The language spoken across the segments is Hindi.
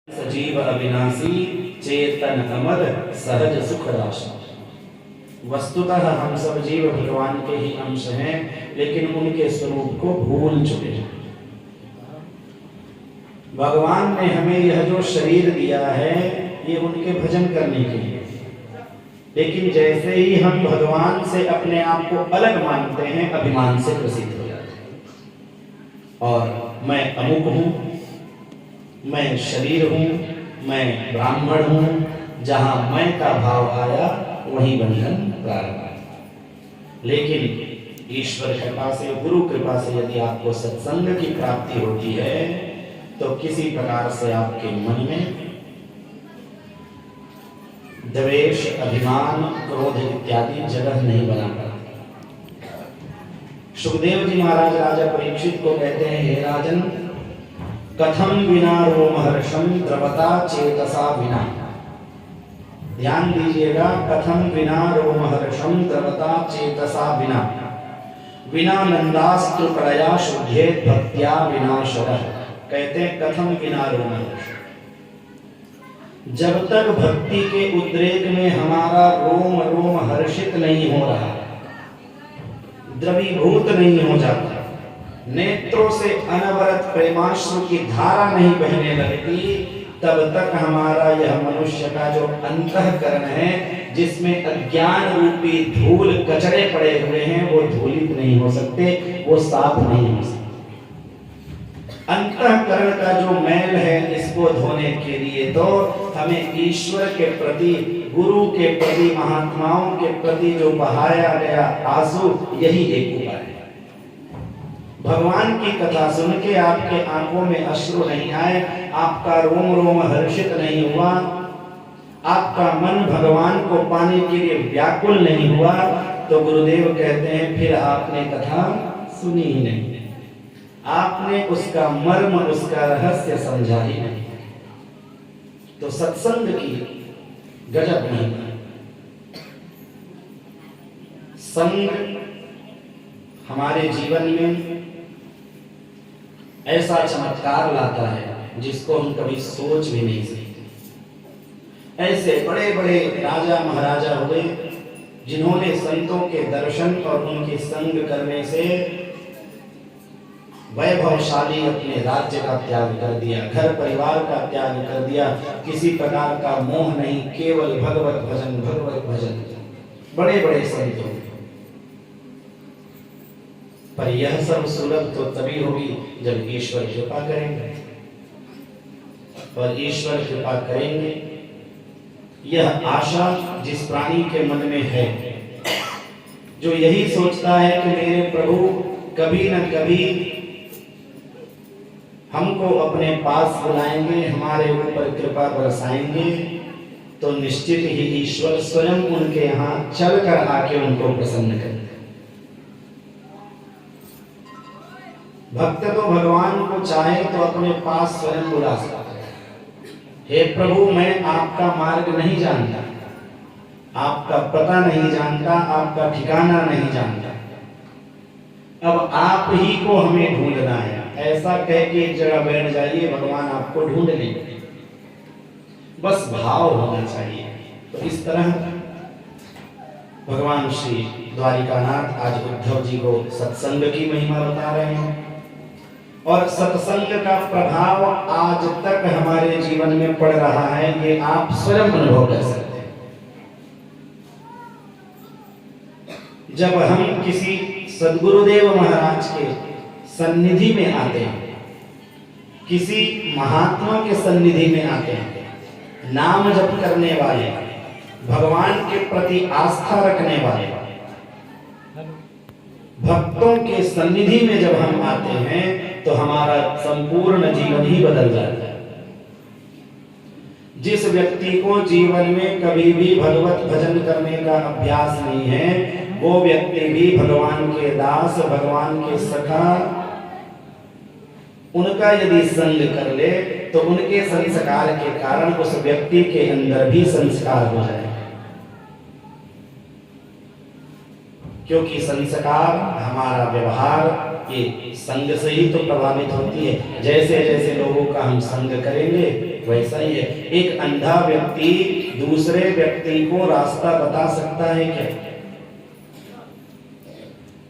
सजीव अविनाशी चेतन अमर सहज सुख राशि। वस्तुतः हम सब जीव भगवान के ही अंश हैं, लेकिन उनके स्वरूप को भूल चुके हैं। भगवान ने हमें यह जो शरीर दिया है ये उनके भजन करने के लिए, लेकिन जैसे ही हम भगवान से अपने आप को अलग मानते हैं, अभिमान से ग्रसित हो जाते हैं और मैं अमुक हूं, मैं शरीर हूं, मैं ब्राह्मण हूं। जहां मैं का भाव आया वहीं बंधन प्रारंभ है। लेकिन ईश्वर कृपा से, गुरु कृपा से यदि आपको सत्संग की प्राप्ति होती है तो किसी प्रकार से आपके मन में द्वेष, अभिमान, क्रोध इत्यादि जगह नहीं बना पाता। सुखदेव जी महाराज राजा परीक्षित को कहते हैं, हे राजन, कथम विना रोमहर्षम द्रवता चेतसा विना। ध्यान दीजिएगा, कथम विना रोमहर्षम द्रवता चेतसा विना, विना नंदास्तु प्रलया शुद्धेत भक्त्या विनाशरः। कहते हैं कथम विना रोमहर्ष, जब तक भक्ति के उद्रेक में हमारा रोम रोम हर्षित नहीं हो रहा, द्रवीभूत नहीं हो जाता, नेत्रों से अनवरत प्रेमाश्रु की धारा नहीं बहने लगती, तब तक हमारा यह मनुष्य का जो अंतःकरण है, जिसमें अज्ञान रूपी धूल कचरे पड़े हुए हैं, वो धूलित नहीं हो सकते, वो साफ नहीं हो सकते। अंतःकरण का जो मैल है, इसको धोने के लिए तो हमें ईश्वर के प्रति, गुरु के प्रति, महात्माओं के प्रति जो बहाया गया आंसू, यही एक उपाय है। भगवान की कथा सुन के आपके आंखों में अश्रु नहीं आए, आपका रोम रोम हर्षित नहीं हुआ, आपका मन भगवान को पाने के लिए व्याकुल नहीं हुआ, तो गुरुदेव कहते हैं फिर आपने कथा सुनी ही नहीं, आपने उसका मर्म, उसका रहस्य समझा ही नहीं। तो सत्संग की गजब नहीं। संग हमारे जीवन में ऐसा चमत्कार लाता है जिसको हम कभी सोच भी नहीं सकते। ऐसे बड़े बड़े राजा महाराजा हुए जिन्होंने संतों के दर्शन और उनके संग करने से वैभवशाली अपने राज्य का त्याग कर दिया, घर परिवार का त्याग कर दिया, किसी प्रकार का मोह नहीं, केवल भगवत भजन, भगवत भजन। बड़े बड़े संतों, पर यह सब सुलभ तो तभी होगी जब ईश्वर कृपा करेंगे, और ईश्वर कृपा करेंगे यह आशा जिस प्राणी के मन में है, जो यही सोचता है कि मेरे प्रभु कभी न कभी हमको अपने पास बुलाएंगे, हमारे ऊपर कृपा बरसाएंगे, तो निश्चित ही ईश्वर स्वयं उनके यहाँ चलकर आके उनको प्रसन्न करेंगे। भक्त तो भगवान को चाहे तो अपने पास स्वयं बुला सकता है। हे प्रभु, मैं आपका मार्ग नहीं जानता, आपका पता नहीं जानता, आपका ठिकाना नहीं जानता, अब आप ही को हमें ढूंढना है। ऐसा कह के एक जगह बैठ जाइए, भगवान आपको ढूंढ लेंगे, बस भाव होना चाहिए। तो इस तरह भगवान श्री द्वारिकानाथ आज उद्धव जी को सत्संग की महिमा बता रहे हैं, और सत्संग का प्रभाव आज तक हमारे जीवन में पड़ रहा है, ये आप स्वयं अनुभव कर सकते हैं। जब हम किसी सद्गुरुदेव महाराज के सन्निधि में आते हैं, किसी महात्मा के सन्निधि में आते हैं, नाम जप करने वाले, भगवान के प्रति आस्था रखने वाले भक्तों के सन्निधि में जब हम आते हैं, तो हमारा संपूर्ण जीवन ही बदल जाता है। जिस व्यक्ति को जीवन में कभी भी भगवत भजन करने का अभ्यास नहीं है, वो व्यक्ति भी भगवान के दास, भगवान के सखा, उनका यदि संग कर ले तो उनके संस्कार के कारण उस व्यक्ति के अंदर भी संस्कार हो जाए, क्योंकि संस्कार, हमारा व्यवहार, ये संग से ही तो प्रभावित होती है। जैसे जैसे लोगों का हम संग करेंगे वैसा ही है। एक अंधा व्यक्ति दूसरे व्यक्ति को रास्ता बता सकता है क्या?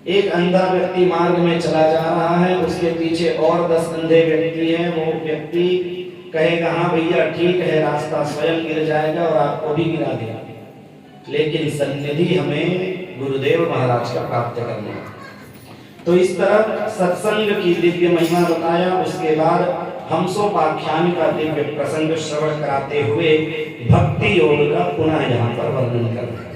एक अंधा व्यक्ति मार्ग में चला जा रहा है, उसके पीछे और 10 अंधे व्यक्ति हैं, वो व्यक्ति कहेगा हाँ भैया ठीक है, रास्ता स्वयं गिर जाएगा और आपको भी गिरा देगा। लेकिन सन्निधि हमें गुरुदेव महाराज का प्राप्त करना है। तो इस तरह सत्संग की दिव्य महिमा बताया। उसके बाद हंसोपाख्यान का दिव्य प्रसंग श्रवण कराते हुए भक्ति योग का पुनः यहाँ पर वर्णन करना है।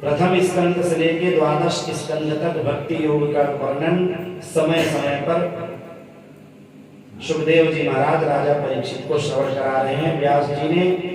प्रथम स्कंद से लेकर 12 स्कंद तक भक्ति योग का वर्णन समय समय पर सुखदेव जी महाराज राजा परीक्षित को श्रवण करा रहे हैं। व्यास जी ने